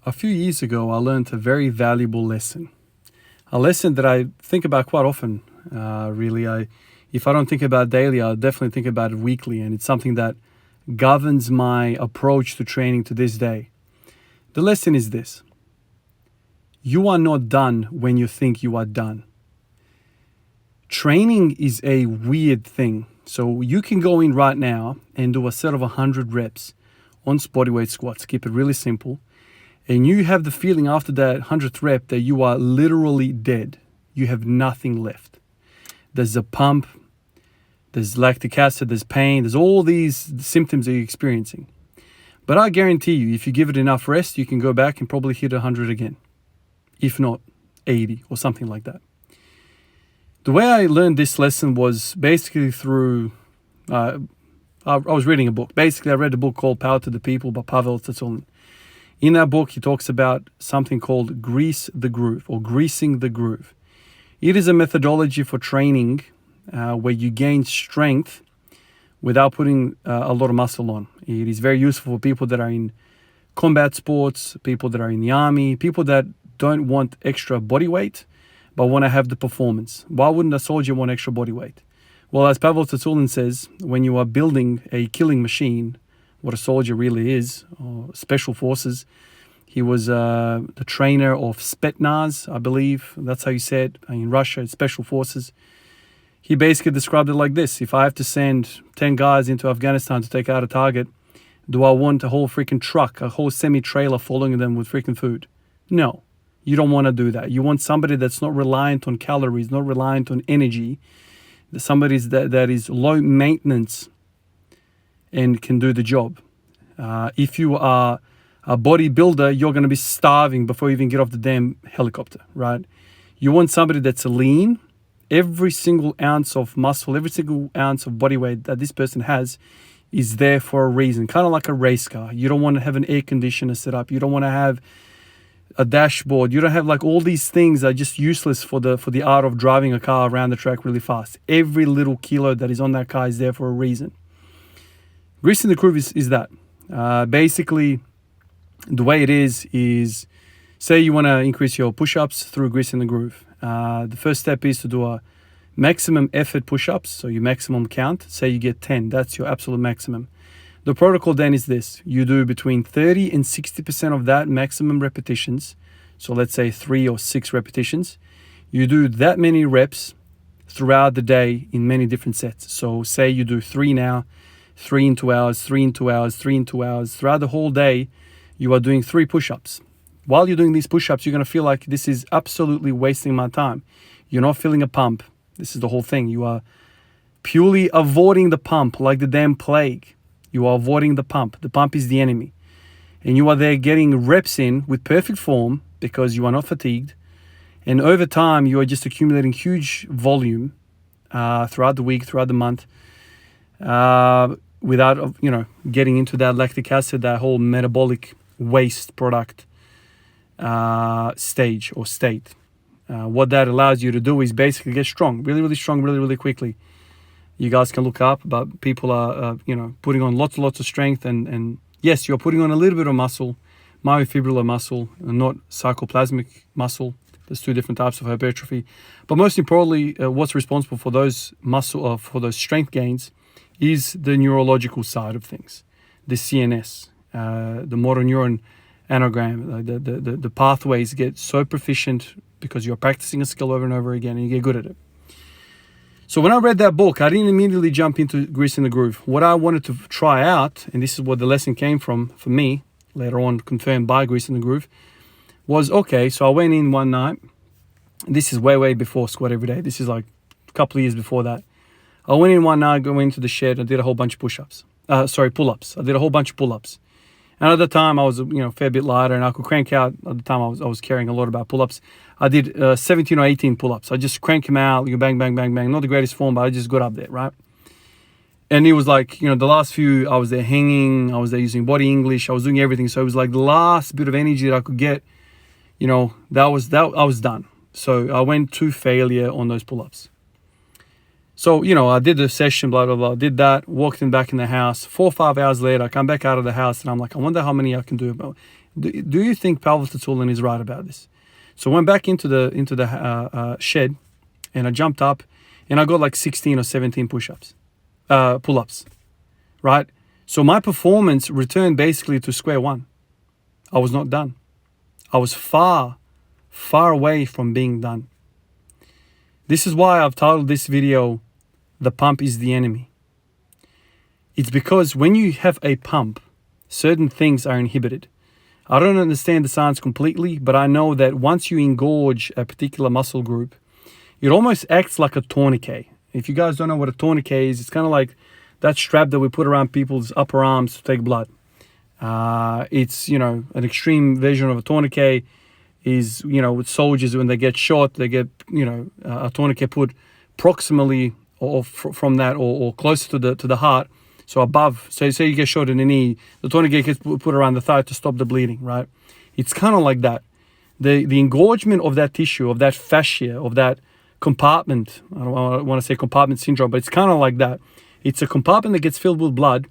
A few years ago, I learned a very valuable lesson. A lesson that I think about quite often, really. If I don't think about it daily, I'll definitely think about it weekly. And it's something that governs my approach to training to this day. The lesson is this: you are not done when you think you are done. Training is a weird thing. So you can go in right now and do a set of 100 reps on bodyweight squats. Keep it really simple. And you have the feeling after that 100th rep that you are literally dead. You have nothing left. There's a pump, there's lactic acid, there's pain, there's all these symptoms that you're experiencing. But I guarantee you, if you give it enough rest, you can go back and probably hit 100 again. If not 80 or something like that. The way I learned this lesson was basically through, I was reading a book. Basically, I read a book called Power to the People by Pavel Tsatsouline. In that book, he talks about something called grease the groove or greasing the groove. It is a methodology for training where you gain strength without putting a lot of muscle on. It is very useful for people that are in combat sports, people that are in the army, people that don't want extra body weight, but want to have the performance. Why wouldn't a soldier want extra body weight? Well, as Pavel Tsatsouline says, when you are building a killing machine, what a soldier really is, or special forces. He was the trainer of Spetsnaz, I believe. That's how you say it in Russia, it's special forces. He basically described it like this: if I have to send 10 guys into Afghanistan to take out a target, do I want a whole freaking truck, a whole semi-trailer following them with freaking food? No, you don't want to do that. You want somebody that's not reliant on calories, not reliant on energy, somebody that is low maintenance and can do the job. If you are a bodybuilder, you're going to be starving before you even get off the damn helicopter, right? You want somebody that's lean. Every single ounce of muscle, every single ounce of body weight that this person has is there for a reason. Kind of like a race car. You don't want to have an air conditioner set up. You don't want to have a dashboard. You don't have like all these things that are just useless for the art of driving a car around the track really fast. Every little kilo that is on that car is there for a reason. Greasing the groove is that. Basically, the way it is say you want to increase your push-ups through greasing the groove. The first step is to do a maximum effort push-ups, so your maximum count. Say you get 10, that's your absolute maximum. The protocol then is this: you do between 30 and 60% of that maximum repetitions. So let's say 3 or 6 repetitions. You do that many reps throughout the day in many different sets. So say you do 3 now, 3 in 2 hours, 3 in 2 hours, 3 in 2 hours. Throughout the whole day, you are doing 3 push-ups. While you're doing these push-ups, you're going to feel like this is absolutely wasting my time. You're not feeling a pump. This is the whole thing. You are purely avoiding the pump like the damn plague. You are avoiding the pump. The pump is the enemy. And you are there getting reps in with perfect form because you are not fatigued. And over time, you are just accumulating huge volume throughout the week, throughout the month, without, getting into that lactic acid, that whole metabolic waste product stage or state. What that allows you to do is basically get strong, really, really strong, really, really quickly. You guys can look up, but people are, putting on lots and lots of strength. And yes, you're putting on a little bit of muscle, myofibrillar muscle, and not sarcoplasmic muscle. There's 2 different types of hypertrophy. But most importantly, what's responsible for those for those strength gains is the neurological side of things, the CNS, the motor neuron anagram. The pathways get so proficient because you're practicing a skill over and over again, and you get good at it. So when I read that book, I didn't immediately jump into greasing the groove. What I wanted to try out, and this is what the lesson came from for me, later on confirmed by greasing the groove, was, okay, so I went in one night. This is way before Squat Every Day. This is like a couple of years before that. I went in one night, going into the shed, I did a whole bunch of pull-ups. I did a whole bunch of pull-ups. And at the time, I was a fair bit lighter, and I could crank out. At the time, I was caring a lot about pull-ups. I did 17 or 18 pull-ups. I just crank them out, bang, bang, bang, bang. Not the greatest form, but I just got up there, right? And it was like, the last few, I was there hanging. I was there using body English. I was doing everything. So it was like the last bit of energy that I could get. I was done. So I went to failure on those pull-ups. So, I did the session, blah, blah, blah, did that, walked back in the house. 4 or 5 hours later, I come back out of the house and I'm like, I wonder how many I can do. Do you think Pavel Tsatsouline is right about this? So I went back into the shed, and I jumped up, and I got like 16 or 17 pull-ups, right? So my performance returned basically to square one. I was not done. I was far, far away from being done. This is why I've titled this video, "The Pump is the Enemy." It's because when you have a pump, certain things are inhibited. I don't understand the science completely, but I know that once you engorge a particular muscle group, it almost acts like a tourniquet. If you guys don't know what a tourniquet is, it's kind of like that strap that we put around people's upper arms to take blood. It's, an extreme version of a tourniquet is, with soldiers when they get shot, they get, a tourniquet put proximally or from that or closer to the heart. So above, say you get shot in the knee, the tourniquet gets put around the thigh to stop the bleeding, right? It's kind of like that. The engorgement of that tissue, of that fascia, of that compartment, I don't want to say compartment syndrome, but it's kind of like that. It's a compartment that gets filled with blood.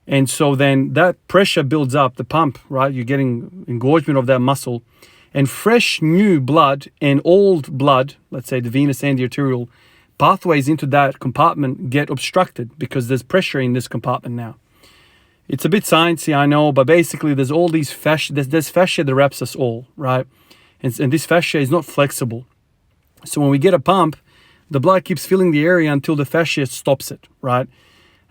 And so then that pressure builds up, the pump, right? You're getting engorgement of that muscle. And fresh new blood and old blood, let's say the venous and the arterial, pathways into that compartment get obstructed because there's pressure in this compartment now. It's a bit sciencey, I know, but basically there's all these fascia, there's fascia that wraps us all, right? And this fascia is not flexible. So when we get a pump, the blood keeps filling the area until the fascia stops it, right?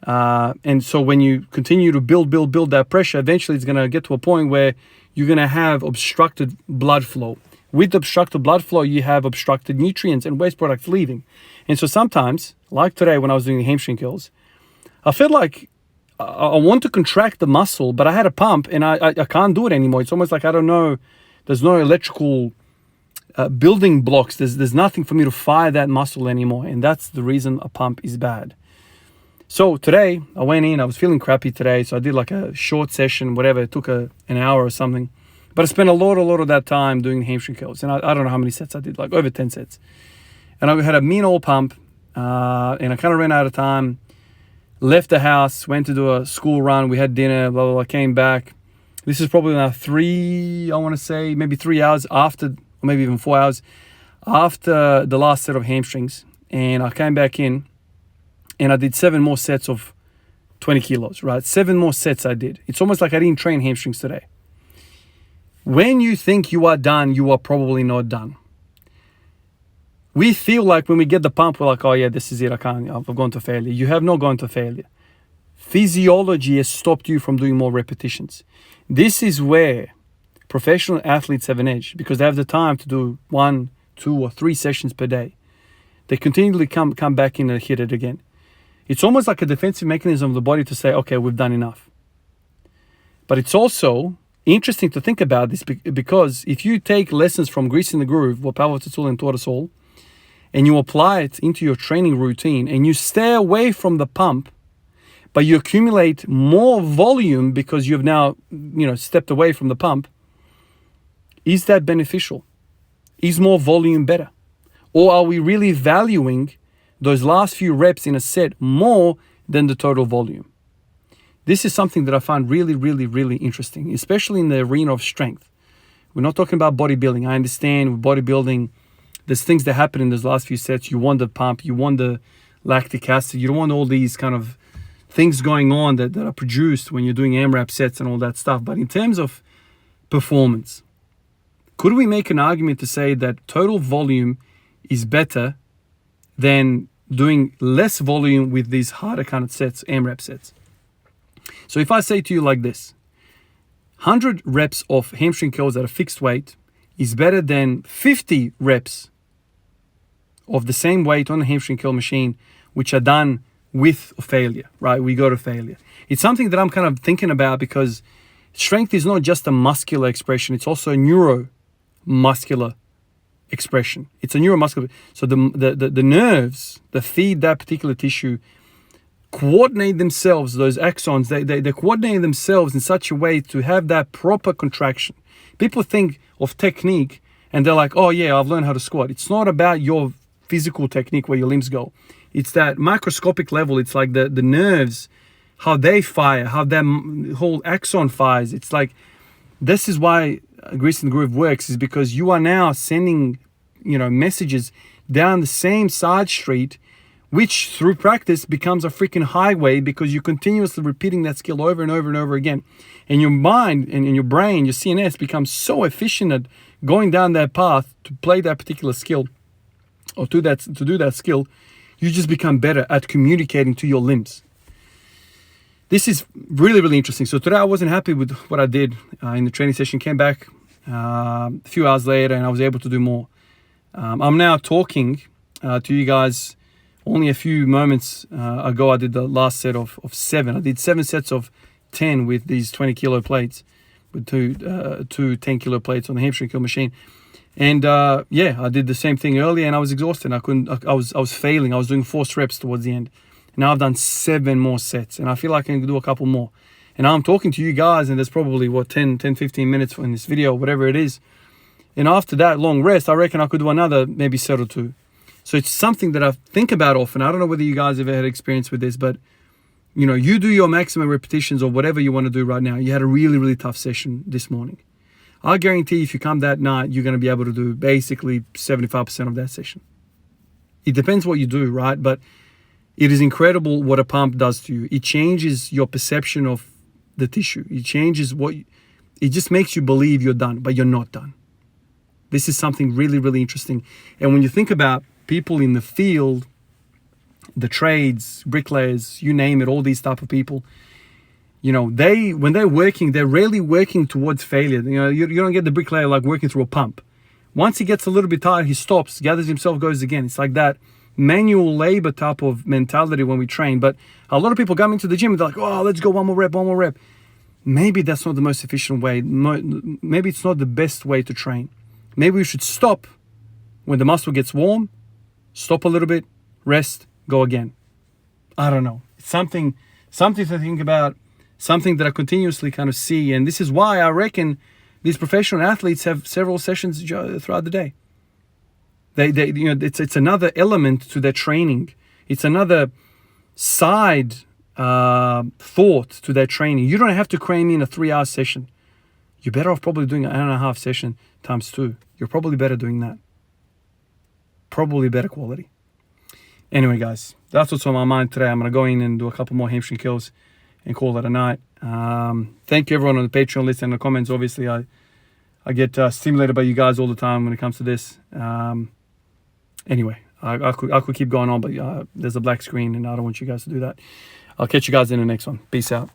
And so when you continue to build that pressure, eventually it's going to get to a point where you're going to have obstructed blood flow. With obstructed blood flow, you have obstructed nutrients and waste products leaving. And so sometimes, like today when I was doing the hamstring curls, I felt like I want to contract the muscle, but I had a pump and I can't do it anymore. It's almost like, I don't know, there's no electrical building blocks. There's nothing for me to fire that muscle anymore. And that's the reason a pump is bad. So today I went in, I was feeling crappy today. So I did like a short session, whatever. It took an hour or something. But I spent a lot of that time doing hamstring curls. And I don't know how many sets I did, like over 10 sets. And I had a mean old pump. And I kind of ran out of time. Left the house, went to do a school run. We had dinner, blah, blah, blah. Came back. This is probably now maybe 3 hours after, or maybe even 4 hours after the last set of hamstrings. And I came back in and I did 7 more sets of 20 kilos, right? 7 more sets I did. It's almost like I didn't train hamstrings today. When you think you are done, you are probably not done. We feel like when we get the pump, we're like, oh yeah, this is it, I've gone to failure. You have not gone to failure. Physiology has stopped you from doing more repetitions. This is where professional athletes have an edge because they have the time to do 1, 2, or 3 sessions per day. They continually come back in and hit it again. It's almost like a defensive mechanism of the body to say, okay, we've done enough. But it's also interesting to think about this because if you take lessons from Grease in the Groove, what Pavel Tsatsouline taught us all, and you apply it into your training routine and you stay away from the pump, but you accumulate more volume because you've now, stepped away from the pump, is that beneficial? Is more volume better? Or are we really valuing those last few reps in a set more than the total volume? This is something that I find really, really, really interesting, especially in the arena of strength. We're not talking about bodybuilding. I understand with bodybuilding, there's things that happen in those last few sets. You want the pump, you want the lactic acid, you don't want all these kind of things going on that are produced when you're doing AMRAP sets and all that stuff. But in terms of performance, could we make an argument to say that total volume is better than doing less volume with these harder kind of sets, AMRAP sets? So if I say to you like this, 100 reps of hamstring curls at a fixed weight is better than 50 reps of the same weight on the hamstring curl machine, which are done with failure, right? We go to failure. It's something that I'm kind of thinking about because strength is not just a muscular expression. It's also a neuromuscular expression. It's a neuromuscular. So the nerves that feed that particular tissue coordinate themselves, those axons, they coordinate themselves in such a way to have that proper contraction. People think of technique and they're like, oh yeah, I've learned how to squat. It's not about your physical technique where your limbs go. It's that microscopic level. It's like the nerves, how they fire, how that whole axon fires. It's like This is why Grease and Groove works, is because you are now sending, messages down the same side street, which through practice becomes a freaking highway, because you're continuously repeating that skill over and over and over again. And your mind and your brain, your CNS, becomes so efficient at going down that path to play that particular skill, or to do that skill. You just become better at communicating to your limbs. This is really, really interesting. So today I wasn't happy with what I did in the training session. Came back a few hours later and I was able to do more. I'm now talking to you guys. Only a few moments ago I did the last set of 7. I did 7 sets of 10 with these 20 kilo plates, with two 10 kilo plates on the hamstring curl machine. And I did the same thing earlier and I was exhausted. I was failing. I was doing forced reps towards the end. Now I've done 7 more sets and I feel like I can do a couple more. And now I'm talking to you guys and there's probably 10-15 minutes in this video, whatever it is. And after that long rest, I reckon I could do another maybe set or 2. So it's something that I think about often. I don't know whether you guys ever had experience with this, but you do your maximum repetitions or whatever you want to do right now. You had a really, really tough session this morning. I guarantee if you come that night, you're going to be able to do basically 75% of that session. It depends what you do, right? But it is incredible what a pump does to you. It changes your perception of the tissue. It changes it just makes you believe you're done, but you're not done. This is something really, really interesting. And when you think about people in the field, the trades, bricklayers, you name it, all these type of people, when they're working, they're rarely working towards failure. You don't get the bricklayer like working through a pump. Once he gets a little bit tired, he stops, gathers himself, goes again. It's like that manual labor type of mentality when we train. But a lot of people come into the gym and they're like, oh, let's go one more rep. Maybe that's not the most efficient way. Maybe it's not the best way to train. Maybe we should stop when the muscle gets warm, stop a little bit, rest, go again. I don't know. It's something to think about, something that I continuously kind of see. And this is why I reckon these professional athletes have several sessions throughout the day. It's another element to their training. It's another side thought to their training. You don't have to cram in a 3-hour session. You're better off probably doing an hour and a half session times 2. You're probably better doing that. Probably better quality. Anyway, guys, that's what's on my mind today. I'm going to go in and do a couple more hamstring curls and call it a night. Thank you everyone on the Patreon list and the comments. Obviously, I get stimulated by you guys all the time when it comes to this. Anyway, I could keep going on, but there's a black screen and I don't want you guys to do that. I'll catch you guys in the next one. Peace out.